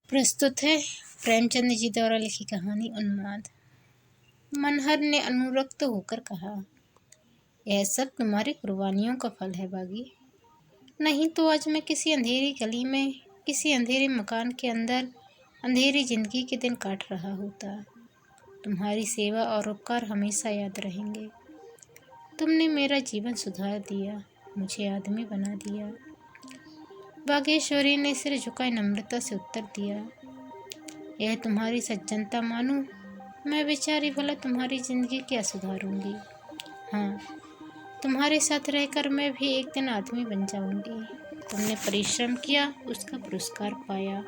प्रस्तुत है प्रेमचंद जी द्वारा लिखी कहानी उन्माद। मनहर ने अनुरक्त होकर कहा, यह सब तुम्हारी कुर्बानियों का फल है बागी। नहीं तो आज मैं किसी अंधेरी गली में, किसी अंधेरे मकान के अंदर अंधेरी जिंदगी के दिन काट रहा होता। तुम्हारी सेवा और उपकार हमेशा याद रहेंगे। तुमने मेरा जीवन सुधार दिया, मुझे आदमी बना दिया। बागेश्वरी ने सिर झुकाए नम्रता से उत्तर दिया, यह तुम्हारी सज्जनता मानूं, मैं बेचारी भला तुम्हारी जिंदगी क्या सुधारूंगी। हाँ, तुम्हारे साथ रहकर मैं भी एक दिन आदमी बन जाऊंगी। तुमने परिश्रम किया, उसका पुरस्कार पाया।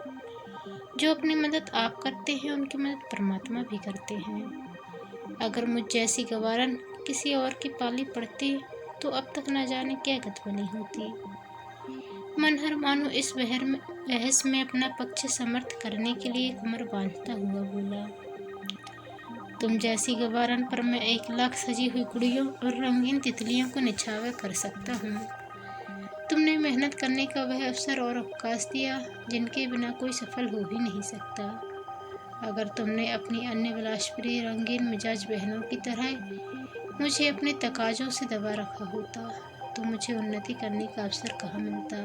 जो अपनी मदद आप करते हैं, उनकी मदद परमात्मा भी करते हैं। अगर मुझ जैसी गवारन किसी और की पाली पड़ती तो अब तक न जाने क्या गत बनी होती। मनहर मानो इस बहस में अपना पक्ष समर्थ करने के लिए कमर बांधता हुआ बोला, तुम जैसी गवारन पर मैं 1,00,000 सजी हुई गुड़ियों और रंगीन तितलियों को निछावर कर सकता हूँ। तुमने मेहनत करने का वह अवसर और अवकाश दिया जिनके बिना कोई सफल हो ही नहीं सकता। अगर तुमने अपनी अन्य विलासप्रिय रंगीन मिजाज बहनों की तरह मुझे अपने तकाजों से दबा रखा होता तो मुझे उन्नति करने का अवसर कहाँ मिलता।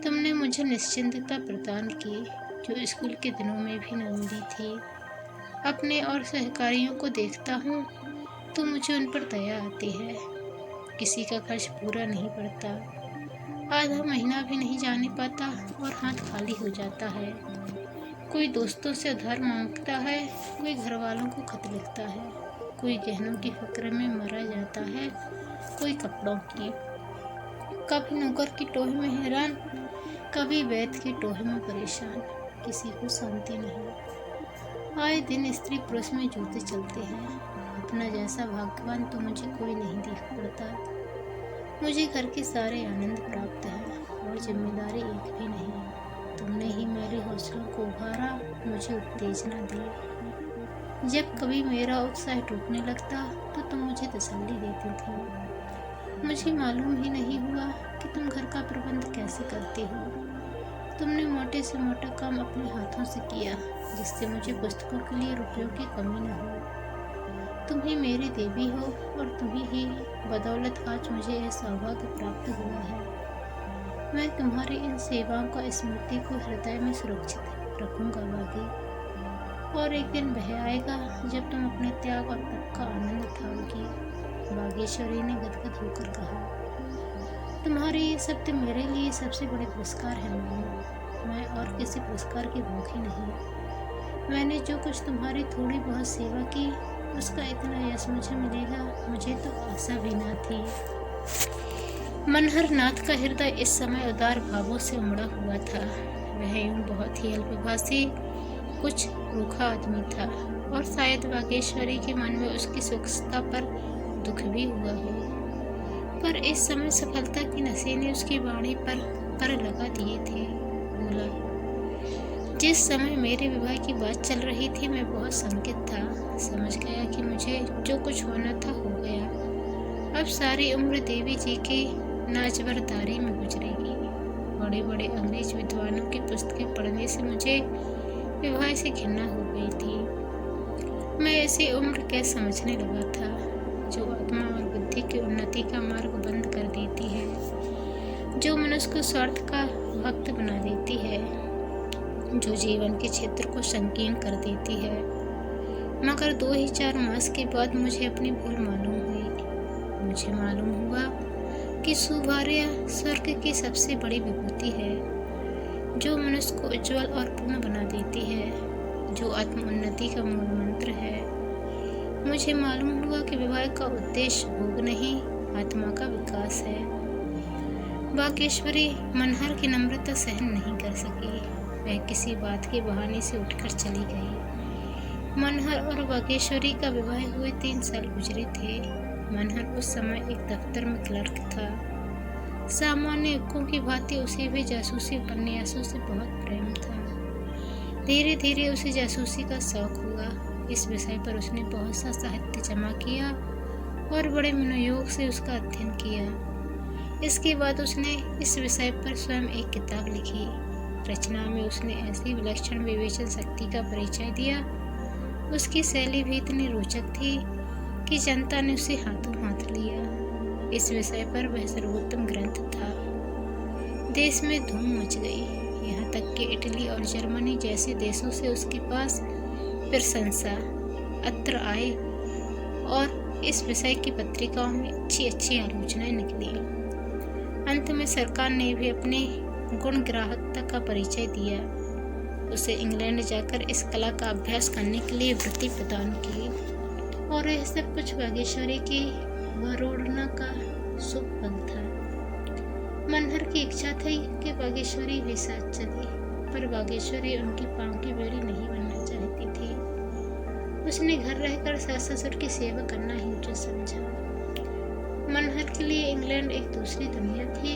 तुमने मुझे निश्चिंतता प्रदान की जो स्कूल के दिनों में भी न मिली थी। अपने और सहकारियों को देखता हूँ तो मुझे उन पर दया आती है। किसी का खर्च पूरा नहीं पड़ता, आधा महीना भी नहीं जाने पाता और हाथ खाली हो जाता है। कोई दोस्तों से उधार मांगता है, कोई घर वालों को खत लिखता है, कोई गहनों की फिक्र में मरा जाता है, कोई कपड़ों की। कभी नौकर की टोहे में हैरान, कभी वैद्य की टोहे में परेशान। किसी को शांति नहीं। आए दिन स्त्री पुरुष में जूते चलते हैं। अपना जैसा भाग्यवान तो मुझे कोई नहीं दिख पड़ता। मुझे घर के सारे आनंद प्राप्त है और जिम्मेदारी एक भी नहीं। तुमने ही मेरे हौसलों को उभारा, मुझे उत्तेजना दी। जब कभी मेरा उत्साह टूटने लगता तो तुम मुझे तसल्ली देती थी। मुझे मालूम ही नहीं हुआ कि तुम घर का प्रबंध कैसे करती हो। तुमने मोटे से मोटा काम अपने हाथों से किया जिससे मुझे पुस्तकों के लिए रुपयों की कमी न हो। तुम ही मेरी देवी हो और तुम्ही ही बदौलत आज मुझे यह सौभाग्य प्राप्त हुआ है। मैं तुम्हारी इन सेवाओं का स्मृति को हृदय में सुरक्षित रखूंगा बागी। और एक दिन वह आएगा जब तुम अपने त्याग और तप का आनंद उठाओगी। बागेश्वरी ने गदगद होकर कहा, तुम्हारे ये शब्द मेरे लिए सबसे बड़े पुरस्कार है मानो। मैं और किसी पुरस्कार की भूखी नहीं। मैंने जो कुछ तुम्हारी थोड़ी बहुत सेवा की उसका इतना यश मुझे मिलेगा, मुझे तो आशा भी न थी। मनहर नाथ का हृदय इस समय उदार भावों से उमड़ा हुआ था। वह यूं बहुत ही अल्पभाषी, कुछ रूखा आदमी था और शायद बागेश्वरी के मन में उसकी सूक्ष्मता पर दुख भी हुआ हो। पर इस समय सफलता की नशे ने उसकी वाणी पर लगा दिए थे। बोला, जिस समय मेरे विवाह की बात चल रही थी मैं बहुत शंकित था। समझ गया कि मुझे जो कुछ होना था हो गया। अब सारी उम्र देवी जी की नाजबरदारी में गुजरेगी। बड़े बड़े अंग्रेज विद्वानों की पुस्तकें पढ़ने से मुझे विवाह से घृणा हो गई थी। मैं ऐसी उम्र क्या समझने लगा था जो आत्मा और बुद्धि की उन्नति का मार्ग बंद कर देती है, जो मनुष्य को स्वार्थ का भक्त बना देती है, जो जीवन के क्षेत्र को संकीर्ण कर देती है। मगर 2 ही 4 मास के बाद मुझे अपनी भूल मालूम हुई। मुझे मालूम हुआ कि सुभार्या स्वर्ग की सबसे बड़ी विभूति है, जो मनुष्य को उज्जवल और पूर्ण बना देती है, जो आत्म उन्नति का मूल मंत्र है। मुझे मालूम हुआ कि विवाह का उद्देश्य भोग नहीं, आत्मा का विकास है। बागेश्वरी मनहर की नम्रता सहन नहीं कर सकी। वह किसी बात के बहाने से उठकर चली गई। मनहर और बागेश्वरी का विवाह हुए 3 साल गुजरे थे। मनहर उस समय एक दफ्तर में क्लर्क था। सामान्य युवकों की भांति उसे भी जासूसी उपन्यासों से बहुत प्रेम था। धीरे धीरे उसे जासूसी का शौक हुआ। इस विषय पर उसने बहुत सा साहित्य जमा किया और बड़े मनोयोग से उसका अध्ययन किया। इसके बाद उसने इस विषय पर स्वयं एक किताब लिखी। रचना में उसने ऐसी विलक्षण विवेचन शक्ति का परिचय दिया। उसकी शैली भी इतनी रोचक थी कि जनता ने उसे हाथों हाथ लिया। इस विषय पर वह सर्वोत्तम ग्रंथ था। देश में धूम मच गई, यहाँ तक कि इटली और जर्मनी जैसे देशों से उसके पास प्रशंसा पत्र आए और इस विषय की पत्रिकाओं में अच्छी अच्छी आलोचनाएं निकली। अंत में सरकार ने भी अपने गुण ग्राहकता का परिचय दिया। उसे इंग्लैंड जाकर इस कला का अभ्यास करने के लिए वृत्ति प्रदान की और यह सब कुछ बागेश्वरी की वरोड़ना का शुभ फल था। मनहर की इच्छा थी कि बागेश्वरी भी साथ चले, पर बागेश्वरी उनकी पांव की बेड़ी नहीं बनना चाहती थी। उसने घर रहकर सास ससुर की सेवा करना ही उचित समझा। मनहर के लिए इंग्लैंड एक दूसरी दुनिया थी,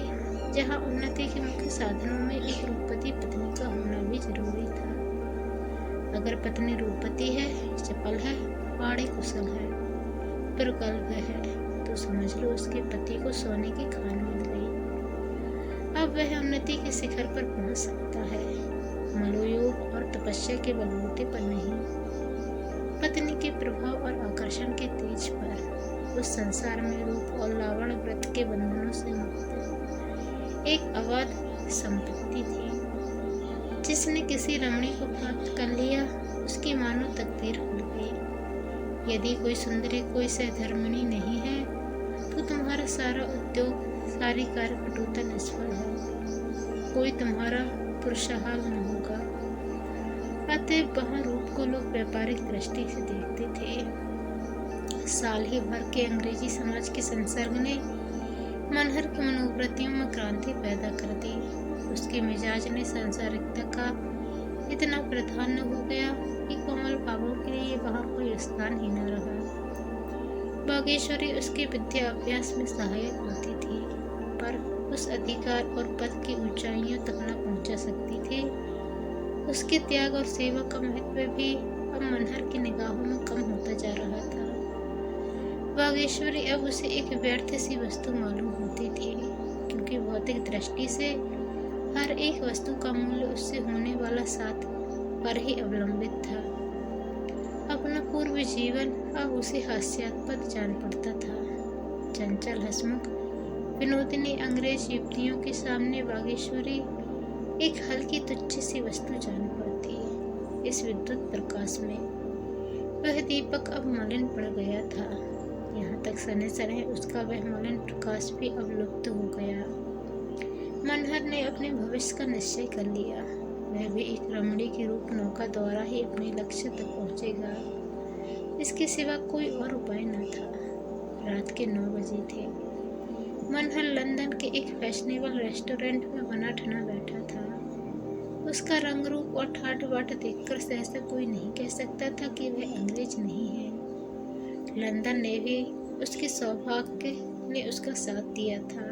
जहाँ उन्नति के मुख्य साधनों में एक रूपवती पत्नी का होना भी जरूरी था। अगर पत्नी रूपवती है, चपल है, पाड़े कुशल है, प्रगल्भ है, तो समझ लो उसके पति को सोने की खान मिल गई। अब वह उन्नति के शिखर पर पहुंच सकता है, मनोयोग और तपस्या के बलबूते पर नहीं, पत्नी के प्रभाव और आकर्षण के तेज पर। उस संसार में रूप और लावण्य व्रत के बंधनों से मुक्त एक अवाध संपत्ति थी। जिसने किसी रमणी को प्राप्त कर लिया, उसकी मानो तकदीर खुल गई। यदि कोई सुंदरी, कोई सहधर्मिणी नहीं है, तो तुम्हारा सारा उद्योग, सारी कार्यपटुता निष्फल है। कोई तुम्हारा पुरुषहाल न होगा। अतएव वहाँ रूप को लोग व्यापारिक दृष्टि से देखते थे। साल ही भर के अंग्रेजी समाज के संसर्ग ने मनहर की मनोवृत्तियों में क्रांति पैदा कर दी। उसके मिजाज ने सांसारिकता का इतना प्रधान हो गया कि कोमल भावों के लिए वहाँ कोई स्थान ही न रहा। बागेश्वरी उसके विद्या अभ्यास में सहायक होती थी, पर उस अधिकार और पद की ऊंचाइयों तक न पहुंचा सकती थी। उसके त्याग और सेवा का महत्व भी अब मनहर की निगाहों में कम होता जा रहा था। बागेश्वरी अब उसे एक व्यर्थ सी वस्तु मालूम होती थी, क्योंकि भौतिक दृष्टि से हर एक वस्तु का मूल्य उससे होने वाला साथ पर ही अवलंबित था। अपना पूर्व जीवन अब उसे हास्यास्पद जान पड़ता था। चंचल, हंसमुख, विनोदिनी अंग्रेज युवतियों के सामने बागेश्वरी एक हल्की तुच्छ सी वस्तु जान पड़ती। इस विद्युत प्रकाश में वह दीपक अब मलिन पड़ गया था। यहाँ तक सने सने उसका वह मलिन प्रकाश भी अब लुप्त हो गया। मनहर ने अपने भविष्य का निश्चय कर लिया। वह भी एक रमणी की रूप नौका द्वारा ही अपने लक्ष्य तक पहुंचेगा। इसके सिवा कोई और उपाय न था। रात के 9 बजे थे। मनहर लंदन के एक फैशनेबल रेस्टोरेंट में बना ठना बैठा था। उसका रंग रूप और ठाट बाट देखकर सहसा कोई नहीं कह सकता था कि वह अंग्रेज नहीं है। लंदन ने भी उसके सौभाग्य ने उसका साथ दिया था।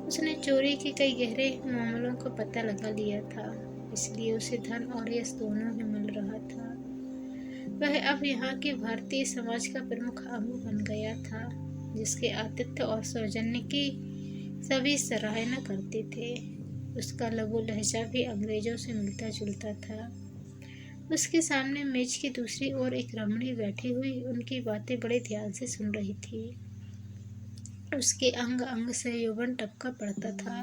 उसने चोरी के कई गहरे मामलों का पता लगा लिया था, इसलिए उसे धन और यश दोनों ही मिल रहा था। वह अब यहाँ के भारतीय समाज का प्रमुख अंग बन गया था, जिसके आतिथ्य और सौजन्य की सभी सराहना करते थे। उसका लघु लहजा भी अंग्रेजों से मिलता जुलता था। उसके सामने मेज की दूसरी ओर एक रमणी बैठी हुई उनकी बातें बड़े ध्यान से सुन रही थी। उसके अंग अंग से यौवन टपका पड़ता था।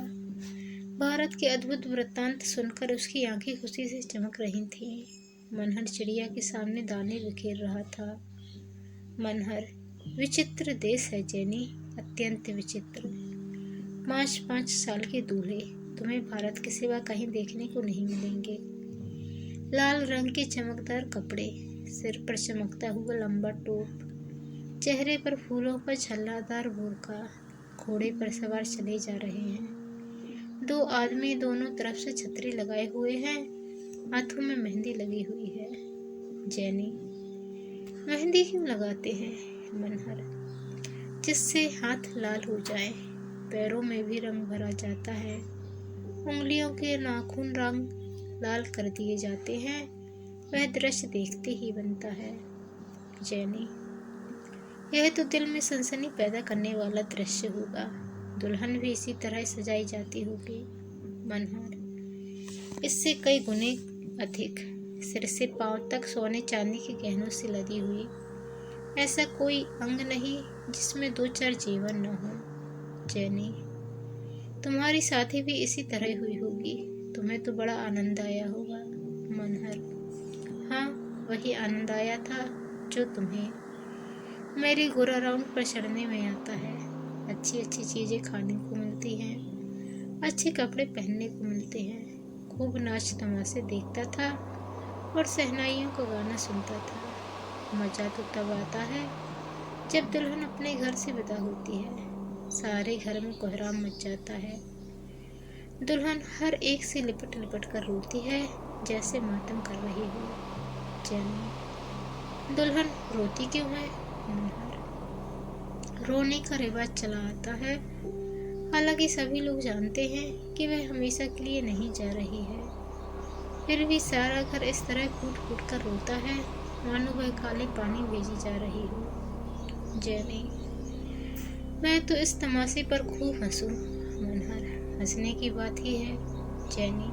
भारत के अद्भुत वृत्तांत सुनकर उसकी आंखें खुशी से चमक रही थीं। मनहर चिड़िया के सामने दाने बिखेर रहा था। मनहर, विचित्र देश है जेनी, अत्यंत विचित्र। 5-5 साल के दूल्हे तुम्हें भारत के सिवा कहीं देखने को नहीं मिलेंगे। लाल रंग के चमकदार कपड़े, सिर पर चमकता हुआ लंबा टोप, चेहरे पर फूलों का झल्लादार बुर्का, घोड़े पर सवार चले जा रहे हैं। 2 आदमी दोनों तरफ से छतरी लगाए हुए हैं, हाथों में मेहंदी लगी हुई है। जेनी, मेहंदी क्यों लगाते हैं मनहर? जिससे हाथ लाल हो जाए, पैरों में भी रंग भरा जाता है, उंगलियों के नाखून रंग लाल कर दिए जाते हैं। वह दृश्य देखते ही बनता है। जेनी, यह तो दिल में सनसनी पैदा करने वाला दृश्य होगा। दुल्हन भी इसी तरह सजाई जाती होगी। मनहर, इससे कई गुने अधिक, सिर से पांव तक सोने चांदी के गहनों से लदी हुई। ऐसा कोई अंग नहीं जिसमें दो चार जीवन न हो। जैनी, तुम्हारी साथी भी इसी तरह हुई होगी। तुम्हें तो बड़ा आनंद आया होगा। मनहर, हाँ, वही आनंद आया था जो तुम्हें। मेरी गोरा राउंड पर चढ़ने में आता है। अच्छी अच्छी चीजें खाने को मिलती हैं, अच्छे कपड़े पहनने को मिलते हैं, खूब नाच तमाशे देखता था और शहनाइयों का गाना सुनता था। मजा तो तब आता है जब दुल्हन अपने घर से विदा होती है। सारे घर में कोहराम मच जाता है। दुल्हन हर एक से लिपट लिपट कर रोती है जैसे मातम कर रही हो। जैनी, दुल्हन रोती क्यों है? मनहर, रोने का रिवाज चला आता है। हालांकि सभी लोग जानते हैं कि वह हमेशा के लिए नहीं जा रही है, फिर भी सारा घर इस तरह फूट फूट कर रोता है मानो वह काले पानी भेजी जा रही हो। जैनी, मैं तो इस तमाशे पर खूब हंसूं। मनहर, हंसने की बात ही है। जैनी,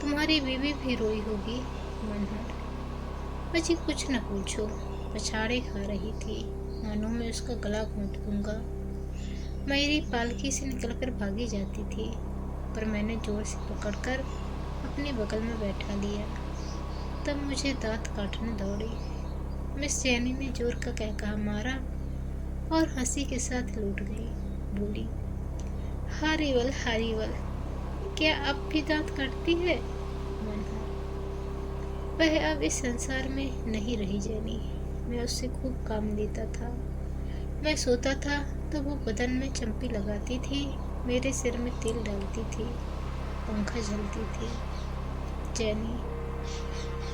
तुम्हारी बीवी भी रोई होगी। मनहर, अजी कुछ न पूछो, पछाड़े खा रही थी, मानो मैं उसका गला घोंट दूंगा। मेरी पालकी से निकलकर भागी जाती थी, पर मैंने जोर से पकड़कर अपने बगल में बैठा लिया। तब मुझे दांत काटने दौड़ी। मिस जैनी ने जोर का कहकहा मारा और हंसी के साथ लौट गई। बोली, हारीवल हारीवल, क्या अब भी दांत काटती है? मनहर, वह अब इस संसार में नहीं रही। जैनी, मैं उससे खूब काम लेता था। मैं सोता था तो वो बदन में चंपी लगाती थी, मेरे सिर में तेल डालती थी, पंखा झलती थी। जैनी,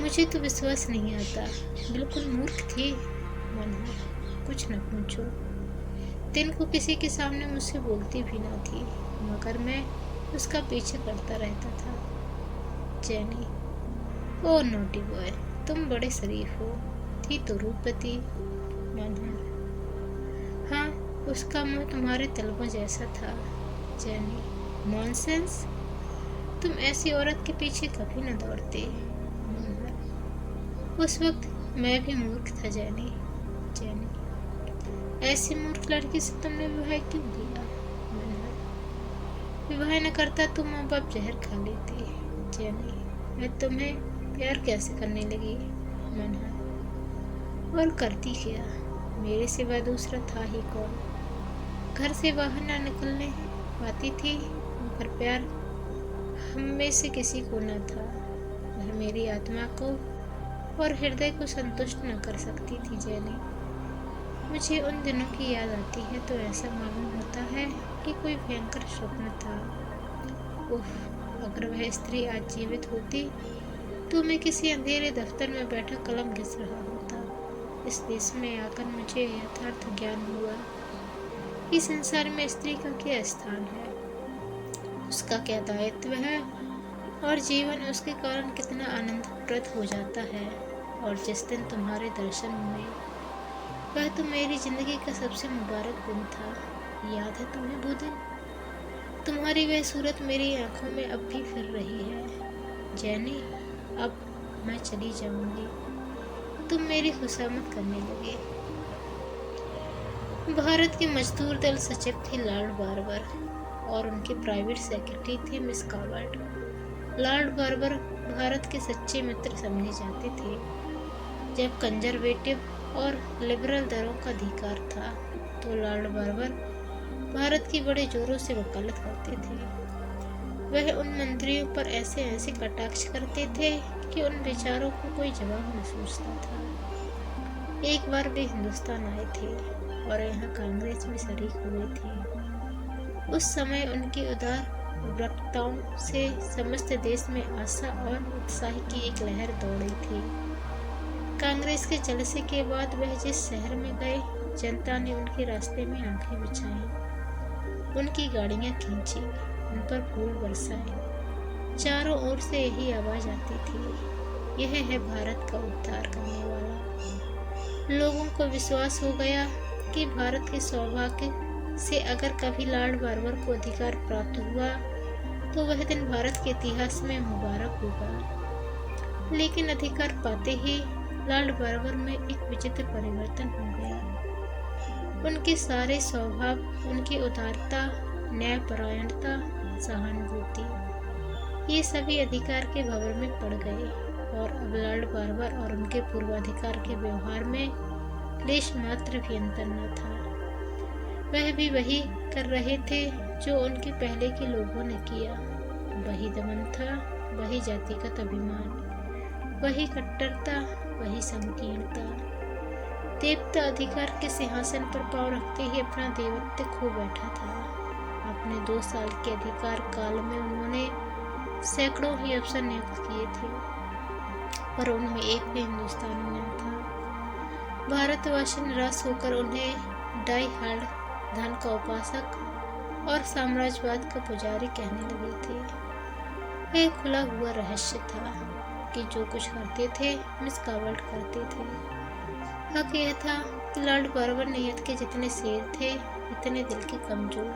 मुझे तो विश्वास नहीं आता, बिल्कुल मूर्ख थी। मनहर, कुछ न पूछो, दिन को किसी के सामने मुझसे बोलती भी ना थी, मगर मैं उसका पीछे करता रहता था। जैनी, ओ नोटी बॉय, तुम बड़े शरीफ हो। थी तो रूपवती। मनहर, हाँ, उसका मुंह तुम्हारे तलवों जैसा था। जैनी, नॉनसेंस, तुम ऐसी औरत के पीछे कभी न दौड़ते। मनहर, उस वक्त मैं भी मूर्ख था। जैनी, ऐसी मूर्ख लड़की से तुमने विवाह क्यों किया? मनहर, विवाह न करता तो माँ बाप जहर खा लेते। जैनी, मैं तुम्हें प्यार कैसे करने लगी? मनहर, और करती क्या, मेरे सिवा दूसरा था ही कौन? घर से बाहर ना निकलने पाती थी, पर प्यार हम में से किसी को न था। वह मेरी आत्मा को और हृदय को संतुष्ट न कर सकती थी। जैनी, मुझे उन दिनों की याद आती है तो ऐसा मालूम होता है कि कोई भयंकर स्वप्न था। उफ, अगर वह स्त्री आज जीवित होती तो मैं किसी अंधेरे दफ्तर में बैठा कलम घिस रहा होता। इस देश में आकर मुझे यथार्थ ज्ञान हुआ कि संसार में स्त्री का क्या स्थान है, उसका क्या दायित्व है और जीवन उसके कारण कितना आनंदप्रद हो जाता है। और जिस दिन तुम्हारे दर्शन हुए, वह तो मेरी जिंदगी का सबसे मुबारक दिन था। याद है तुम्हें वो दिन? तुम्हारी वह सूरत मेरी आंखों में अब भी फिर रही है। जैनी, अब मैं चली जाऊंगी। तुम मेरी खुशामद करने लगे। भारत के मजदूर दल सचिव थे लॉर्ड बार्बर और उनके प्राइवेट सेक्रेटरी थे मिस कॉवर्ट। लॉर्ड बार्बर भारत के सच्चे मित्र समझे जाते थे। जब कंजर्वेटिव और लिबरल दलों का अधिकार था तो लॉर्ड बार्बर भारत की बड़े जोरों से वकालत करते थे। वह उन मंत्रियों पर ऐसे ऐसे कटाक्ष करते थे कि उन बेचारों को कोई जवाब न सोचता था। एक बार वे हिंदुस्तान आए थे और यहाँ कांग्रेस में शरीक हुए थे। उस समय उनकी उदार वक्ताओं से समस्त देश में आशा और उत्साह की एक लहर दौड़ी थी। कांग्रेस के जलसे के बाद वह जिस शहर में गए, जनता ने उनके रास्ते में आंखें बिछाई, उनकी गाड़ियां खींची, उन पर फूल बरसाए। चारों ओर से यही आवाज आती थी, यह है भारत का उद्धार करने वाला। लोगों को विश्वास हो गया कि भारत के सौभाग्य से अगर कभी लॉर्ड बार्बर को अधिकार प्राप्त हुआ तो वह दिन भारत के इतिहास में मुबारक होगा। लेकिन अधिकार पाते ही लॉर्ड बार्बर में एक विचित्र परिवर्तन हो गया। उनके सारे स्वभाव, उनकी उदारता, न्यायपरायणता, सहानुभूति, ये सभी अधिकार के भंवर में पड़ गए और अब लॉर्ड बार्बर और उनके पूर्वाधिकार के व्यवहार में लेश मात्र भी अंतर न था। वह भी वही कर रहे थे जो उनके पहले के लोगों ने किया। वही दमन था, वही जातिगत अभिमान, वही कट्टरता, वही संकीर्णता। देवता अधिकार के सिंहासन पर पांव रखते ही अपना देवत्व खो बैठा था। अपने 2 साल के अधिकार काल में उन्होंने सैकड़ों ही अफसर नियुक्त किए थे, पर उनमें एक भी हिंदुस्तानी न था। भारतवासी निराश होकर उन्हें डाई हार्ड, धन का उपासक और साम्राज्यवाद का पुजारी कहने लगे थे। एक खुला हुआ रहस्य था कि जो कुछ करते थे मिस कावर्ट करते थे। हक यह था कि लॉर्ड बार्बर नियत के जितने शेर थे उतने दिल के कमजोर।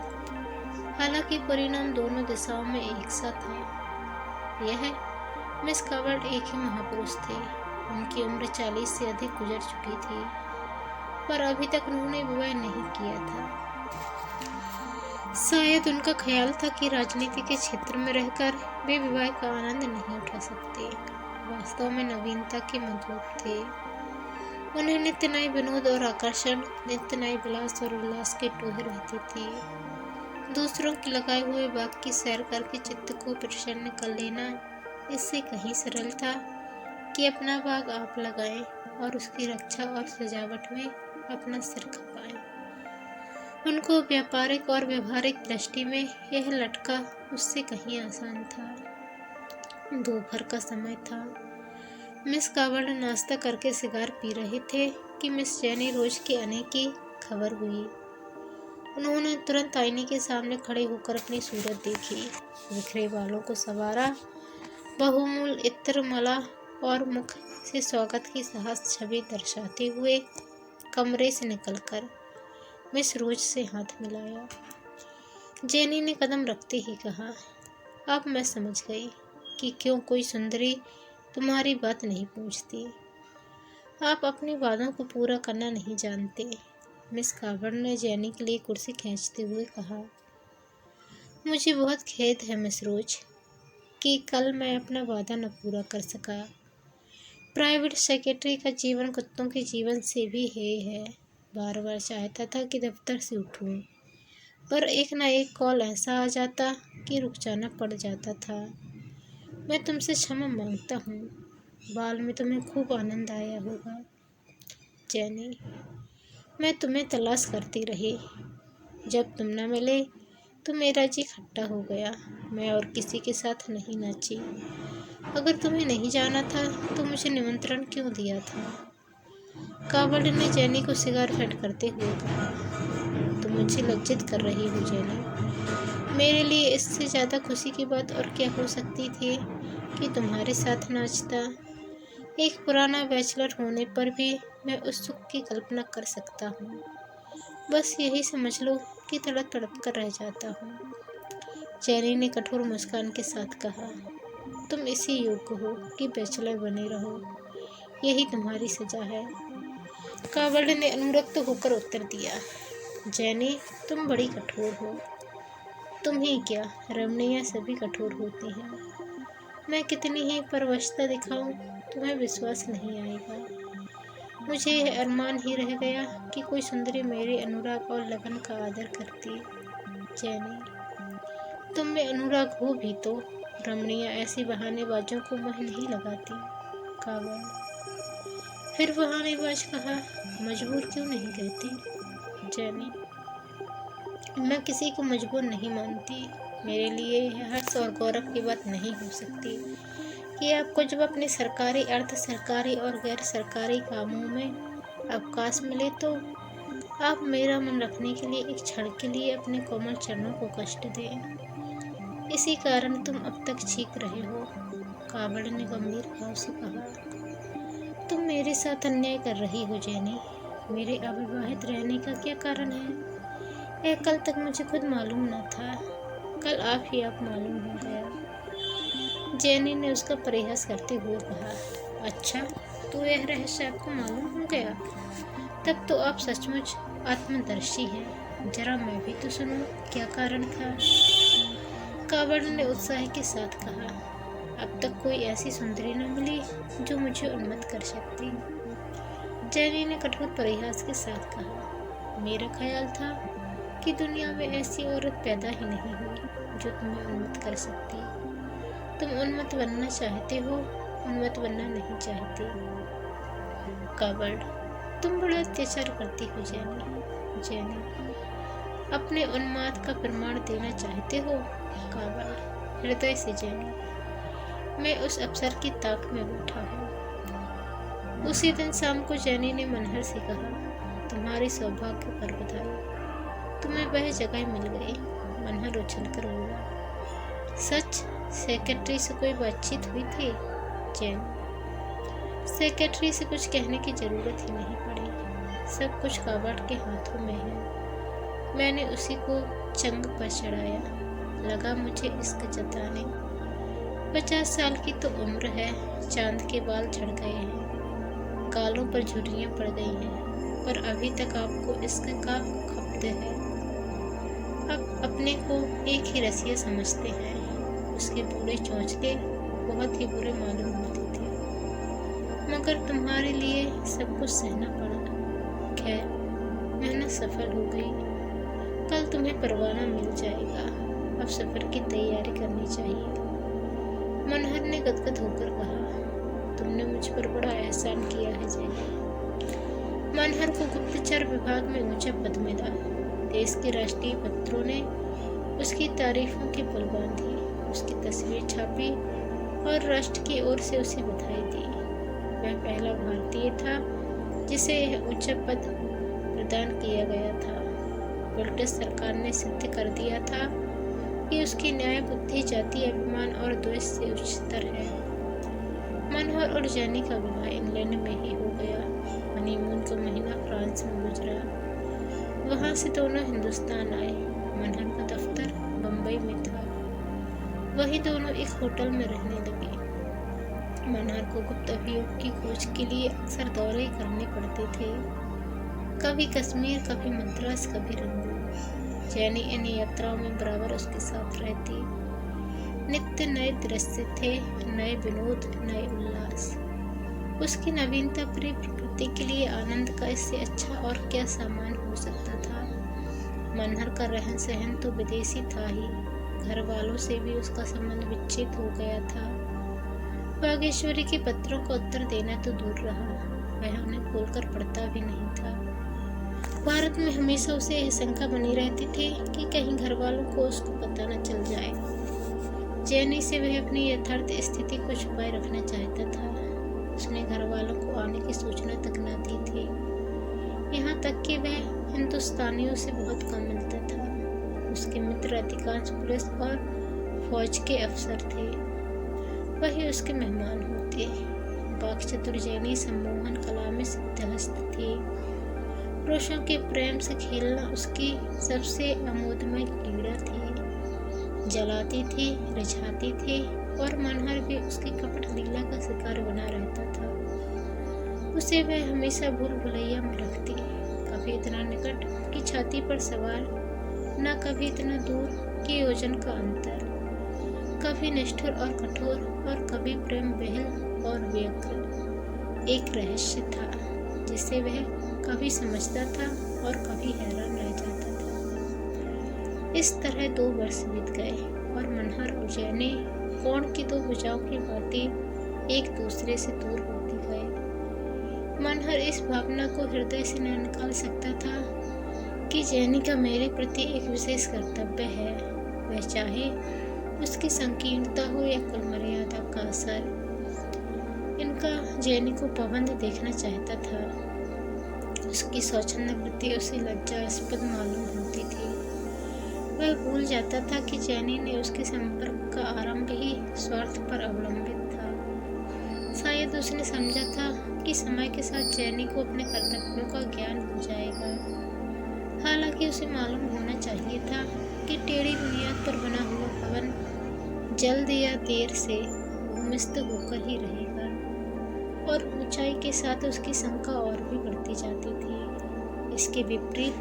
हालांकि परिणाम दोनों दिशाओं में एक सा था। यह मिस कावर्ट एक ही महापुरुष थे। उनकी उम्र 40 से अधिक गुजर चुकी थी, पर अभी तक उन्होंने विवाह नहीं किया था। शायद उनका ख्याल था कि राजनीति के क्षेत्र में रहकर वे विवाह का आनंद नहीं उठा सकते। वास्तव में नवीनता के मधुप थे। उन्हें नित्य नए विनोद और आकर्षण, नित्य नए विलास और उल्लास के टोहे रहती थी। दूसरों के लगाए हुए बाग की सैर करके चित्त को प्रसन्न कर लेना इससे कहीं सरल था कि अपना बाग आप लगाएं और उसकी रक्षा और सजावट में अपना सिर खपाएं। उनको व्यापारिक और व्यवहारिक दृष्टि में यह लटका उससे कहीं आसान था। दोपहर का समय था। मिस कावर्ट नाश्ता करके सिगार पी रहे थे कि मिस जेनी रोज के आने की खबर हुई। उन्होंने तुरंत आईने के सामने खड़े होकर अपनी सूरत देखी। बिखरे बालों को संवारा, बहुमूल इत्र मला और मुख से स्वागत की साहस छवि दर्शाते हुए कमरे से निकलकर मिस रोज से हाथ मिलाया। जेनी ने कदम रखते ही कहा, अब मैं समझ गई कि क्यों कोई सुंदरी तुम्हारी बात नहीं पूछती। आप अपने वादों को पूरा करना नहीं जानते। मिस कावर्ट ने जेनी के लिए कुर्सी खींचते हुए कहा, मुझे बहुत खेद है मिस रोज कि कल मैं अपना वादा न पूरा कर सका। प्राइवेट सेक्रेटरी का जीवन कुत्तों के जीवन से भी है। बार बार चाहता था कि दफ्तर से उठूं, पर एक न एक कॉल ऐसा आ जाता कि रुक जाना पड़ जाता था। मैं तुमसे क्षमा मांगता हूँ। बाल में तुम्हें खूब आनंद आया होगा। जेनी, मैं तुम्हें तलाश करती रही। जब तुम न मिले तो मेरा जी खट्टा हो गया। मैं और किसी के साथ नहीं नाची। अगर तुम्हें नहीं जाना था तो मुझे निमंत्रण क्यों दिया था? कावर्ट ने जेनी को सिगार फेंट करते हुए कहा, तुम मुझे लज्जित कर रही हो जेनी। मेरे लिए इससे ज़्यादा खुशी की बात और क्या हो सकती थी कि तुम्हारे साथ नाचता। एक पुराना बैचलर होने पर भी मैं उस सुख की कल्पना कर सकता हूँ। बस यही समझ लो कि तड़प तड़प कर रह जाता हूँ। जेनी ने कठोर मुस्कान के साथ कहा, तुम इसी योग्य हो कि बैचलर बने रहो। यही तुम्हारी सजा है। कावर्ट ने अनुरक्त होकर उत्तर दिया, जेनी, तुम बड़ी कठोर हो। तुम ही क्या, रमणीयाँ सभी कठोर होती हैं। मैं कितनी ही परवशता दिखाऊं, तुम्हें विश्वास नहीं आएगा। मुझे यह अरमान ही रह गया कि कोई सुंदरी मेरे अनुराग और लगन का आदर करती। जेनी, तुम में अनुराग हो भी तो रमणीयाँ ऐसी बहानेबाजों को मोह नहीं लगाती। कावर्ट, फिर बहानेबाज कहा, मजबूर क्यों नहीं कहती? जेनी, मैं किसी को मजबूर नहीं मानती। मेरे लिए यह हर्ष और गौरव की बात नहीं हो सकती कि आपको जब अपने सरकारी, अर्ध सरकारी और गैर सरकारी कामों में अवकाश मिले तो आप मेरा मन रखने के लिए एक क्षण के लिए अपने कोमल चरणों को कष्ट दें। इसी कारण तुम अब तक चीख रहे हो। कावर्ट ने गंभीर भाव से कहा, तुम मेरे साथ अन्याय कर रही हो जेनी। मेरे अविवाहित रहने का क्या कारण है? यह कल तक मुझे खुद मालूम न था। कल आप ही आप मालूम हो गया। जैनी ने उसका परिहास करते हुए कहा, अच्छा, तो यह रहस्य आपको मालूम हो गया? तब तो आप सचमुच आत्मदर्शी हैं। जरा मैं भी तो सुनूं, क्या कारण था? कावड़ ने उत्साह के साथ कहा, अब तक कोई ऐसी सुंदरी न मिली जो मुझे उन्मत्त कर सकती। जैनी ने कठोर परिहास के साथ कहा, मेरा ख्याल था कि दुनिया में ऐसी औरत पैदा ही नहीं हुई जो तुम्हें उन्मत्त कर सकती। तुम उन्मत्त बनना चाहते हो, उन्मत्त बनना नहीं चाहती। कावड़, तुम बड़ा अत्याचार करती हो जैनी। जैनी, अपने उन्माद का प्रमाण देना चाहते हो? कावड़, हृदय से जैनी, मैं उस अवसर की ताक में बैठा हूँ। उसी दिन शाम को जैनी ने मनहर से कहा, तुम्हारी सौभाग्य पर बधाई, तुम्हें वह जगह मिल गई। मनहर उछलकर बोला, सच? सेक्रेटरी से कोई बातचीत हुई थी? जैनी, सेक्रेटरी से कुछ कहने की जरूरत ही नहीं पड़ी, सब कुछ कावड़ के हाथों में है। मैंने उसी को चंग पर चढ़ाया, लगा मुझे इश्क जताने। 50 साल की तो उम्र है, चांद के बाल झड़ गए हैं, गालों पर झुर्रियां पड़ गई हैं, पर अभी तक आपको इश्क का खपत है। अब अपने को एक ही रसिया समझते हैं। उसके बूढ़े चौंचले बहुत ही बुरे मालूम होते थे, मगर तुम्हारे लिए सब कुछ सहना पड़ा। खैर, मेहनत सफल हो गई। कल तुम्हें परवाना मिल जाएगा, अब सफर की तैयारी करनी चाहिए। मनहर ने गदगद होकर कहा, तुमने मुझ पर बड़ा एहसान किया है जैनी। मनहर को गुप्तचर विभाग में ऊंचा पद मिला। देश के राष्ट्रीय पत्रों ने उसकी तारीफों की पुल बांधी, उसकी तस्वीर छापी और राष्ट्र की ओर से उसे बधाई दी। वह पहला भारतीय था जिसे यह ऊंचा पद प्रदान किया गया था। ब्रिटिश सरकार ने सिद्ध कर दिया था कि उसकी न्याय बुद्धि जातीय अभिमान और द्वेष से उच्चतर है। मनहर और जैनी का विवाह इंग्लैंड में ही हो गया। हनीमून का महीना फ्रांस में गुजरा। वहां से दोनों हिंदुस्तान आए। मनहर का दफ्तर बम्बई में था, वहीं दोनों एक होटल में रहने लगे। मनहर को गुप्त अभियोग की खोज के लिए अक्सर दौरे करने पड़ते थे, कभी कश्मीर, कभी मद्रास, कभी रंगून। जैनी इन यात्राओं में बराबर उसके साथ रहती। नित्य नए दृश्य थे, नए विनोद, नए उल्लास। उसकी नवीनता प्रिय प्रकृति के लिए आनंद का इससे अच्छा और क्या सामान हो सकता था। मनहर का रहन सहन तो विदेशी था ही, घर वालों से भी उसका संबंध विच्छेद हो गया था। बागेश्वरी के पत्रों का उत्तर देना तो दूर रहा, वह उन्हें खोलकर पढ़ता भी नहीं था। भारत में हमेशा उसे यह शंका बनी रहती थी कि कहीं घर वालों को उसको पता न चल जाए। जैनी से वह अपनी यथार्थ स्थिति को छुपाए रखना चाहता था। उसने घर वालों को आने की सूचना तक न दी थी। यहाँ तक कि वह हिंदुस्तानियों से बहुत कम मिलता था। उसके मित्र अधिकांश पुलिस और फौज के अफसर थे, वही उसके मेहमान होते। वाक्चतुर जैनी सम्मोहन कला में सिद्धहस्त थी। पुरुषों के प्रेम से खेलना उसकी सबसे अमोदमय क्रीड़ा थी। जलाती थी, रिझाती थी, और मनहर भी उसकी कपट लीला का शिकार बना रहता था। उसे वह हमेशा भूल भुलैया में रखती, कभी इतना निकट कि छाती पर सवार, न कभी इतना दूर कि योजन का अंतर, कभी निष्ठुर और कठोर, और कभी प्रेम बहल और व्यग्र। एक रहस्य था जिसे वह कभी समझता था और कभी हैरान रह जाता था। इस तरह 2 वर्ष बीत गए और मनहर और जैनी कोण की 2 भुजाओं की भांति एक दूसरे से दूर होती गए। मनहर इस भावना को हृदय से न निकाल सकता था कि जैनी का मेरे प्रति एक विशेष कर्तव्य है, वह चाहे उसकी संकीर्णता हो या कुल मर्यादा का असर। इनका जैनी को पाबंद देखना चाहता था। उसकी स्वच्छंद वृत्ति उसे लज्जास्पद मालूम होती थी। वह भूल जाता था कि जैनी ने उसके संपर्क का आरंभ ही स्वार्थ पर अवलंबित था। शायद उसने समझा था कि समय के साथ जैनी को अपने कर्तव्यों का ज्ञान हो जाएगा। हालांकि उसे मालूम होना चाहिए था कि की टेढ़ी बुनियाद पर बना हुआ भवन जल्द या देर से भूमिस्थ होकर ही रहेगा। और ऊंचाई के साथ उसकी शंका और भी बढ़ती जाती थी। इसके विपरीत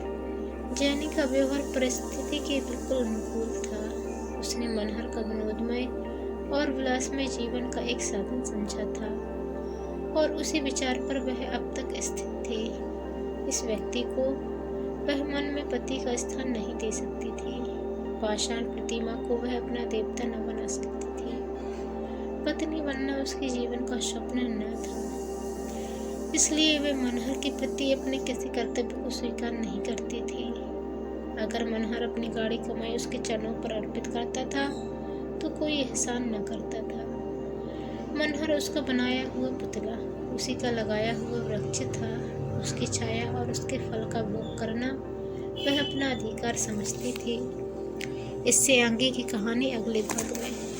जैनी का व्यवहार परिस्थिति के बिल्कुल अनुकूल था। उसने मनहर का विनोदमय और विलासमय जीवन का एक साधन समझा था और उसी विचार पर वह अब तक स्थित थी। इस व्यक्ति को वह मन में पति का स्थान नहीं दे सकती थी। पाषाण प्रतिमा को वह अपना देवता न बना सकती थी। पत्नी बनना उसके जीवन का स्वप्न न था। इसलिए वे मनहर के प्रति अपने किसी कर्तव्य को स्वीकार नहीं करती थी। अगर मनहर अपनी गाड़ी कमाई उसके चरणों पर अर्पित करता था तो कोई एहसान न करता था। मनहर उसका बनाया हुआ पुतला, उसी का लगाया हुआ वृक्ष था। उसकी छाया और उसके फल का भोग करना वह अपना अधिकार समझती थी। इससे आगे की कहानी अगले भाग में।